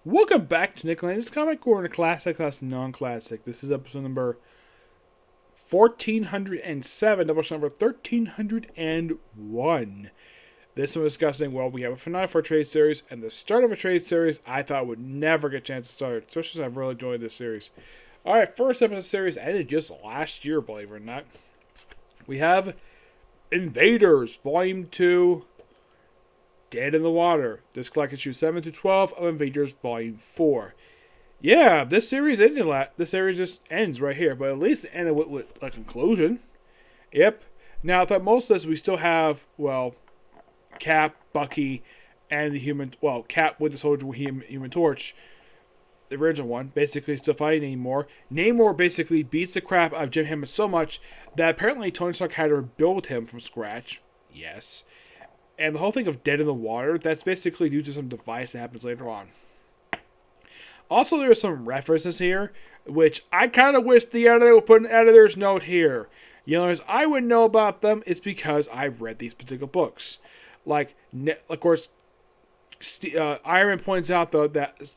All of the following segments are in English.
Welcome back to Nick Land's Comic Corner, Classic plus Non-Classic. This is episode number 1407, Doubleshot number 1301. This one discussing, well, we have a finale for a trade series, and the start of a trade series I thought would never get a chance to start, especially since I've really enjoyed this series. Alright, first episode of the series ended just last year, believe it or not. We have Invaders, Volume 2, Dead in the Water. This collects issue 7 to 12 of Invaders Volume 4. Yeah, this series ended. This series just ends right here, but at least it ended with a conclusion. Yep. Now, I thought most of this we still have, well, Cap, Bucky, and the Human. Well, Cap with the Soldier with Human Torch, the original one, basically still fighting Namor. Namor basically beats the crap out of Jim Hammond so much that apparently Tony Stark had to rebuild him from scratch. Yes. And the whole thing of Dead in the Water, that's basically due to some device that happens later on. Also, there are some references here, which I kind of wish the editor would put an editor's note here. You know, as I would know about them, it's because I read these particular books. Like, of course, Iron Man points out, though, that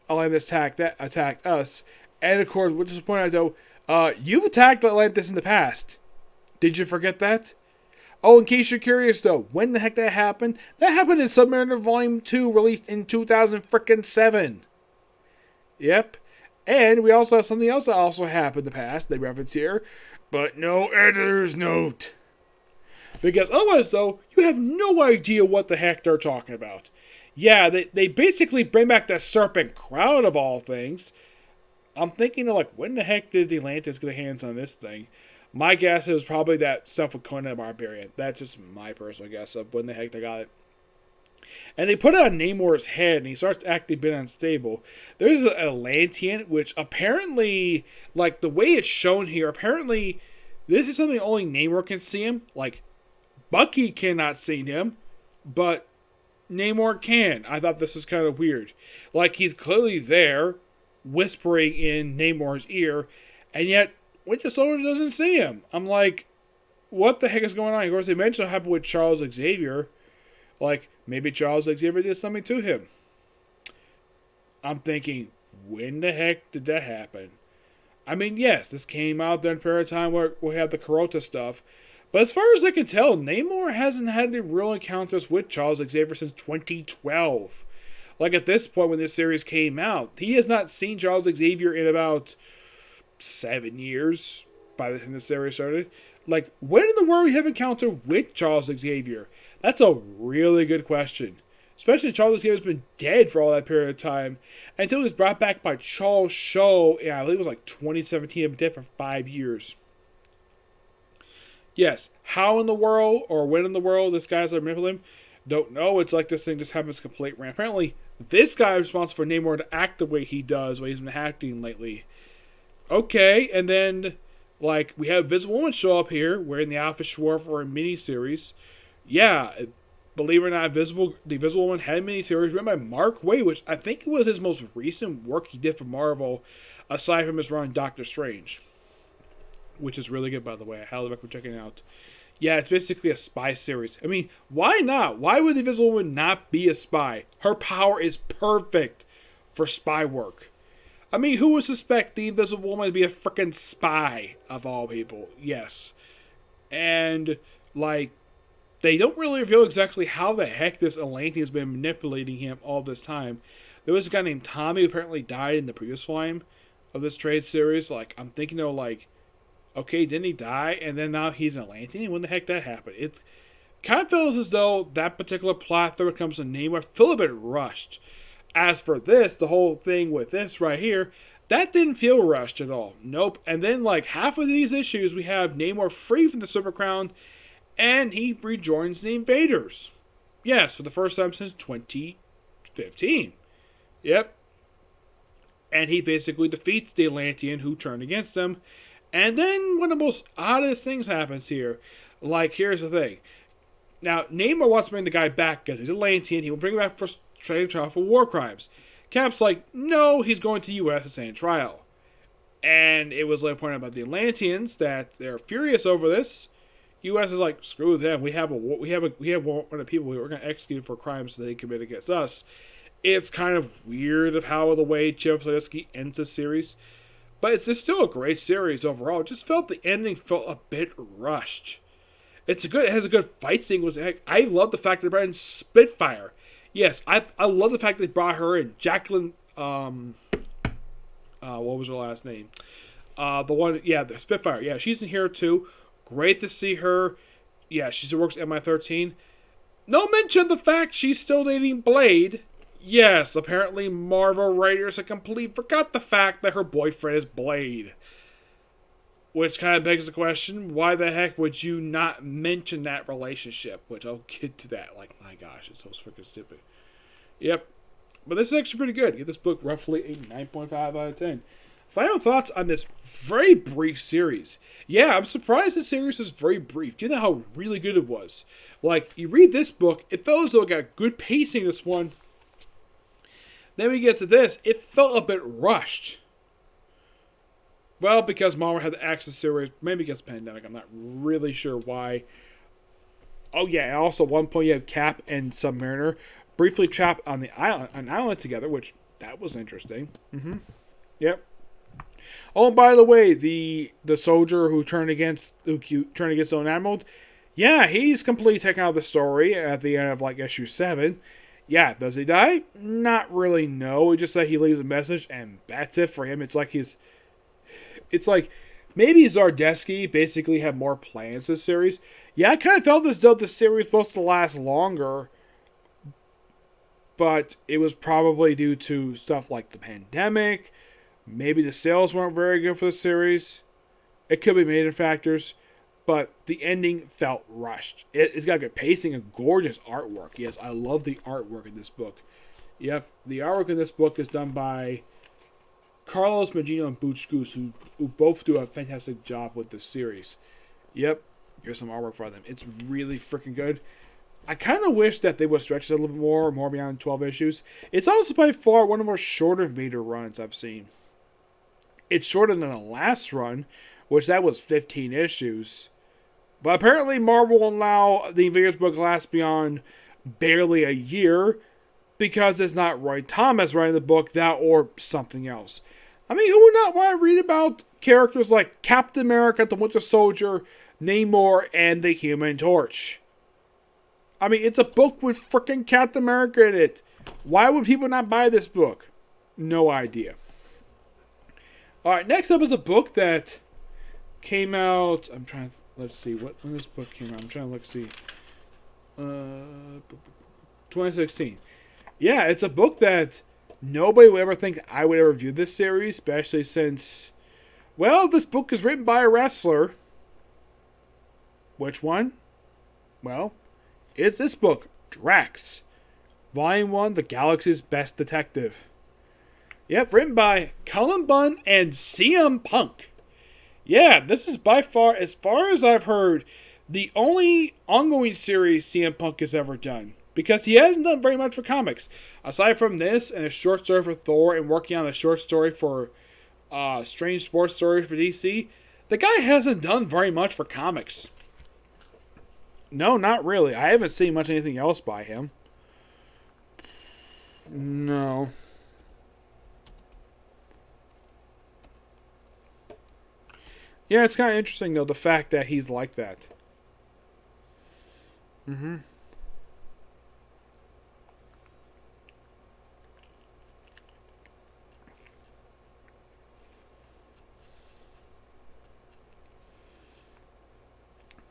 Atlantis attacked us. And, of course, we'll just point out, though, you've attacked Atlantis in the past. Did you forget that? Oh, in case you're curious, though, when the heck that happened? That happened in Submariner Volume 2, released in 2007. Yep. And we also have something else that also happened in the past, they reference here, but no editor's note. Because otherwise, though, you have no idea what the heck they're talking about. Yeah, they basically bring back the Serpent Crown of all things. I'm thinking of, like, when the heck did the Atlantis get their hands on this thing? My guess is probably that stuff with Conan the Barbarian. That's just my personal guess of when the heck they got it. And they put it on Namor's head, and he starts acting a bit unstable. There's an Atlantean, which apparently, like, the way it's shown here, apparently, this is something only Namor can see him. Like, Bucky cannot see him, but Namor can. I thought this is kind of weird. Like, he's clearly there, whispering in Namor's ear, and yet Winter Soldier doesn't see him. I'm like, what the heck is going on? Of course, they mentioned what happened with Charles Xavier. Like, maybe Charles Xavier did something to him. I'm thinking, when the heck did that happen? I mean, yes, this came out during a period of time where we had the Corota stuff. But as far as I can tell, Namor hasn't had any real encounters with Charles Xavier since 2012. Like, at this point when this series came out, he has not seen Charles Xavier in about 7 years by the time the series started. Like, when in the world we have encountered with Charles Xavier? That's a really good question. Especially Charles Xavier's been dead for all that period of time until he was brought back by Charles Shaw. Yeah, I believe it was like 2017. He'd been dead for 5 years. Yes, how in the world or when in the world this guy's like manipulating him? Don't know. It's like this thing just happens complete rant. Apparently, this guy is responsible for Namor to act the way he does, the way he's been acting lately. Okay, and then, like, we have Invisible Woman show up here, wearing the outfit she wore for a miniseries. Yeah, believe it or not, the Invisible Woman had a miniseries written by Mark Waid, which I think was his most recent work he did for Marvel, aside from his run on Doctor Strange. Which is really good, by the way. I highly recommend checking it out. Yeah, it's basically a spy series. I mean, why not? Why would the Invisible Woman not be a spy? Her power is perfect for spy work. I mean, who would suspect the Invisible Woman to be a freaking spy, of all people? Yes. And, like, they don't really reveal exactly how the heck this Atlantean has been manipulating him all this time. There was a guy named Tommy who apparently died in the previous volume of this trade series. Like, I'm thinking, though, like, okay, didn't he die? And then now he's an Atlantean? When the heck that happened? It kind of feels as though that particular plot through it comes to Namor feel a bit rushed. As for this, the whole thing with this right here, that didn't feel rushed at all. Nope. And then, like, half of these issues, we have Namor free from the Super Crown, and he rejoins the Invaders. Yes, for the first time since 2015. Yep. And he basically defeats the Atlantean who turned against him. And then one of the most oddest things happens here. Like, here's the thing. Now, Namor wants to bring the guy back because he's Atlantean. He will bring him back for trade trial for war crimes. Cap's like, no, he's going to U.S. to stand trial. And it was like pointed out about the Atlanteans that they're furious over this. U.S. is like, screw them. We have one of the people who are going to execute for crimes that they commit against us. It's kind of weird of how the way Zdarsky ends the series, but it's just still a great series overall. It just felt the ending felt a bit rushed. It has a good fight sequence. I love the fact that they brought in Spitfire. Yes, I love the fact that they brought her in. Jacqueline, what was her last name? The Spitfire. Yeah, she's in here too. Great to see her. Yeah, she works at MI13. No mention of the fact she's still dating Blade. Yes, apparently Marvel writers have completely forgot the fact that her boyfriend is Blade. Which kind of begs the question, why the heck would you not mention that relationship? Which I'll get to that. Like, my gosh, it's so freaking stupid. Yep. But this is actually pretty good. Give this book roughly a 9.5 out of 10. Final thoughts on this very brief series. Yeah, I'm surprised the series was very brief. Do you know how really good it was? Like, you read this book, it felt as though it got good pacing this one. Then we get to this, it felt a bit rushed. Well, because Marvel had the access series, maybe because of the pandemic, I'm not really sure why. Oh yeah, and also at one point you have Cap and Submariner briefly trapped on an island together, which, that was interesting. Yep. Oh, and by the way, the soldier who turned against Owen Admiral, yeah, he's completely taken out of the story at the end of, like, issue 7. Yeah, does he die? Not really, no. He just said he leaves a message, and that's it for him. It's like maybe Zdarsky basically had more plans this series. Yeah, I kind of felt as though the series was supposed to last longer, but it was probably due to stuff like the pandemic. Maybe the sales weren't very good for the series. It could be major factors. But the ending felt rushed. It's got good pacing and gorgeous artwork. Yes, I love the artwork in this book. Yep, the artwork in this book is done by Carlos Magino and Butch Goose, who both do a fantastic job with this series. Yep, here's some artwork for them. It's really freaking good. I kind of wish that they would stretch it a little bit more beyond 12 issues. It's also by far one of the more shorter Vader runs I've seen. It's shorter than the last run, which that was 15 issues. But apparently Marvel will allow the Invaders book to last beyond barely a year because it's not Roy Thomas writing the book, that or something else. I mean, who would not want to read about characters like Captain America, the Winter Soldier, Namor, and the Human Torch? I mean, it's a book with freaking Captain America in it. Why would people not buy this book? No idea. Alright, next up is a book that came out... Let's see, when this book came out. I'm trying to look, see. 2016. Yeah, it's a book that nobody would ever think I would ever review this series, especially since, well, this book is written by a wrestler. Which one? Well, it's this book, Drax. Volume 1, The Galaxy's Best Detective. Yep, written by Cullen Bunn and CM Punk. Yeah, this is by far as I've heard, the only ongoing series CM Punk has ever done. Because he hasn't done very much for comics. Aside from this and a short story for Thor and working on a short story for Strange Sports Story for DC, the guy hasn't done very much for comics. No, not really. I haven't seen much anything else by him. No. Yeah, it's kind of interesting, though, the fact that he's like that.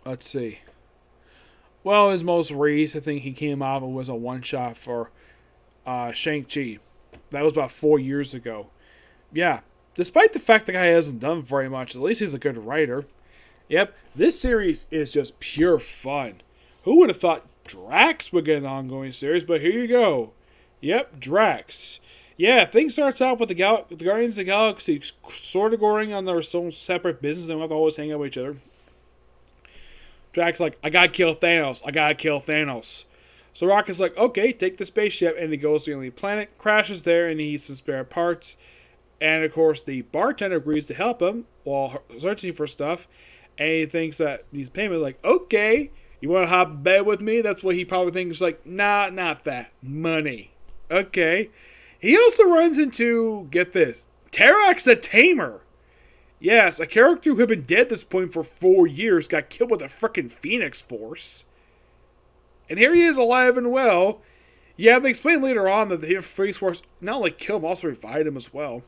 Let's see. Well, his most recent thing he came out with was a one-shot for Shang-Chi. That was about 4 years ago. Yeah. Despite the fact the guy hasn't done very much, at least he's a good writer. Yep, this series is just pure fun. Who would have thought Drax would get an ongoing series, but here you go. Yep, Drax. Yeah, things starts out with the Guardians of the Galaxy sort of going on their own separate business and we have to always hang out with each other. Drax like, I gotta kill Thanos. So Rocket's like, okay, take the spaceship, and he goes to the only planet, crashes there, and he needs some spare parts. And, of course, the bartender agrees to help him while searching for stuff. And he thinks that he's payment. Like, okay, you want to hop in bed with me? That's what he probably thinks. Like, nah, not that. Money. Okay. He also runs into, get this, Drax the Tamer. Yes, a character who had been dead at this point for 4 years got killed with a frickin' Phoenix Force. And here he is alive and well. Yeah, they explain later on that the Phoenix Force not only killed him, also revived him as well.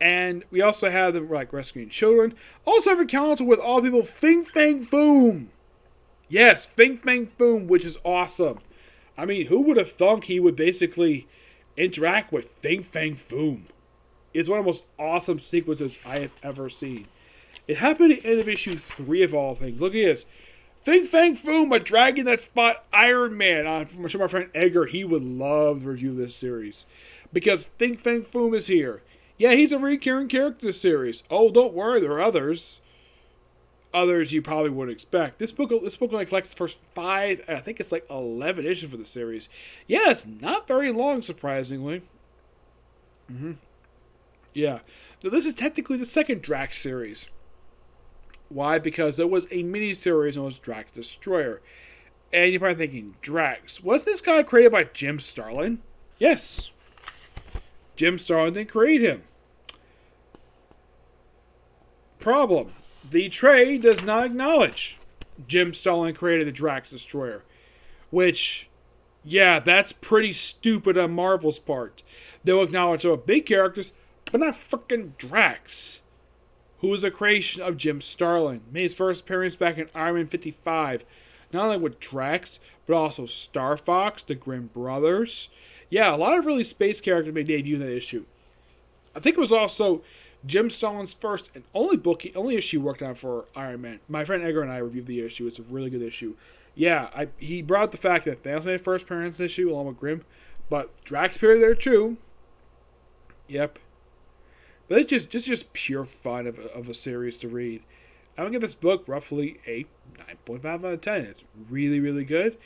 And we also have them like rescuing children. Also have encounter with all people Fing Fang Boom. Yes, Fing Fang Boom, which is awesome. I mean, who would have thunk he would basically interact with Fing Fang Boom? It's one of the most awesome sequences I have ever seen. It happened at the end of issue 3 of all things. Look at this. Fing Fang Foom, a dragon that fought Iron Man. I'm sure my friend Edgar, he would love to review this series. Because Fing Fang Foom is here. Yeah, he's a recurring character in the series. Oh, don't worry, there are others. Others you probably wouldn't expect. This book only collects the first 5, and I think it's like 11 issues for the series. Yeah, it's not very long, surprisingly. Yeah. So this is technically the second Drax series. Why? Because there was a mini-series known as Drax Destroyer. And you're probably thinking, Drax, was this guy created by Jim Starlin? Yes. Jim Starlin didn't create him. Problem. The trade does not acknowledge Jim Starlin created the Drax Destroyer. Which, yeah, that's pretty stupid on Marvel's part. They'll acknowledge some big characters, but not frickin' Drax, who is a creation of Jim Starlin. Made his first appearance back in Iron Man 55. Not only with Drax, but also Star Fox, the Grimm Brothers. Yeah, a lot of really space characters made debut in that issue. I think it was also Jim Starlin's first and only issue he worked on for Iron Man. My friend Edgar and I reviewed the issue. It's a really good issue. Yeah, he brought up the fact that Thanos made first appearance in the issue along with Grimm, but Drax appeared there too. Yep. But it's just pure fun of a series to read. I'm going to give this book roughly a 9.5 out of 10. It's really, really good.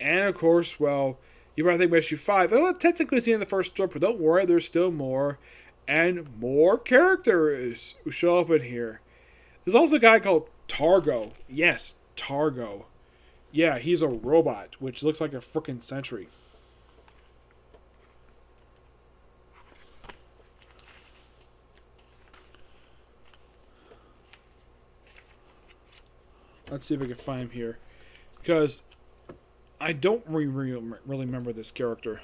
And of course, well, you probably think about issue 5. Well, technically it's the end of the first story, but don't worry, there's still more. And more characters who show up in here. There's also a guy called Targo. Yes, Targo. Yeah, he's a robot, which looks like a frickin' sentry. Let's see if I can find him here. Because I don't really remember this character.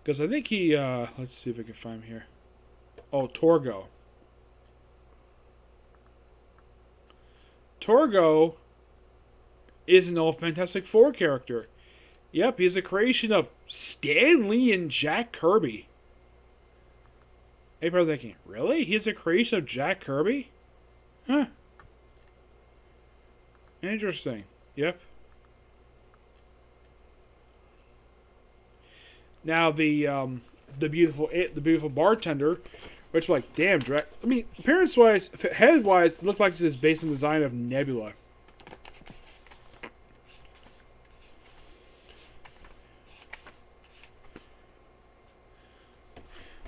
Because I think he, let's see if I can find him here. Oh, Torgo. Torgo is an old Fantastic Four character. Yep, he's a creation of Stan Lee and Jack Kirby. Hey, probably thinking, really? He's a creation of Jack Kirby? Huh. Interesting. Yep. Now the beautiful bartender, which like, damn, Drax. I mean, appearance wise, head wise, it looked like it's based on the design of Nebula.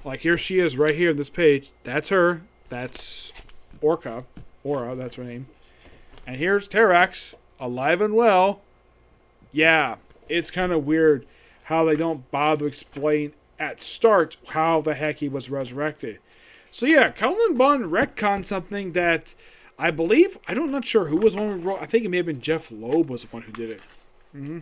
Like here she is right here on this page. That's her. That's Aura, that's her name. And here's Drax, alive and well. Yeah, it's kind of weird how they don't bother to explain at start how the heck he was resurrected. So yeah, Cullen Bunn retconned something that I believe, I'm not sure who was the one who wrote. I think it may have been Jeff Loeb was the one who did it. Mm-hmm.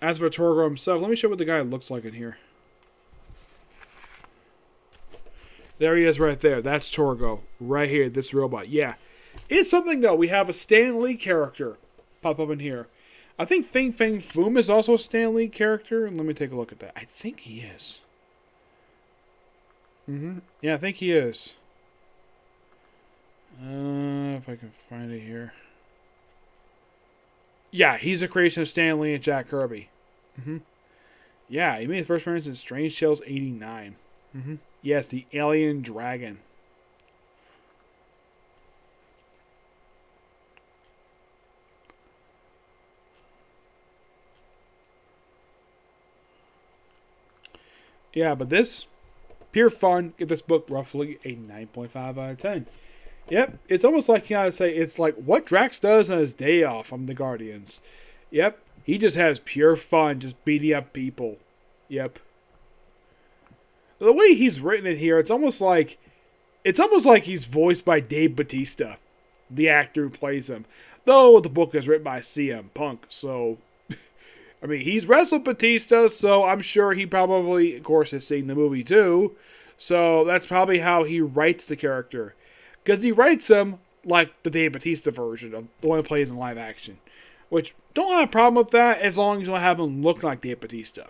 As for Torgo himself, let me show you what the guy looks like in here. There he is right there. That's Torgo. Right here, this robot. Yeah. It's something, though. We have a Stan Lee character pop up in here. I think Fing Fang Foom is also a Stan Lee character. Let me take a look at that. I think he is. Yeah, I think he is. If I can find it here. Yeah, he's a creation of Stan Lee and Jack Kirby. Yeah, he made his first appearance in Strange Tales 89. Yes, the alien dragon. Yeah, but this, pure fun. Give this book roughly a 9.5 out of 10. Yep, it's almost like you gotta say, it's like what Drax does on his day off from the Guardians. Yep, he just has pure fun just beating up people. Yep. The way he's written it here, it's almost like he's voiced by Dave Bautista, the actor who plays him. Though the book is written by CM Punk, so I mean he's wrestled Batista, so I'm sure he probably, of course, has seen the movie too. So that's probably how he writes the character. Because he writes him like the Dave Bautista version of the one that plays in live action. Which, don't have a problem with that as long as you don't have him look like Dave Bautista.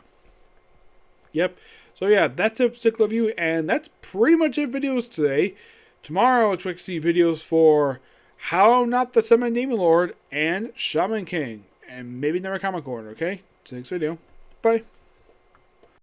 Yep. So yeah, that's a particular view, and that's pretty much it for videos today. Tomorrow, I expect to see videos for How Not the Summon Demon Lord and Shaman King. And maybe another comic corner, okay? See you next video. Bye.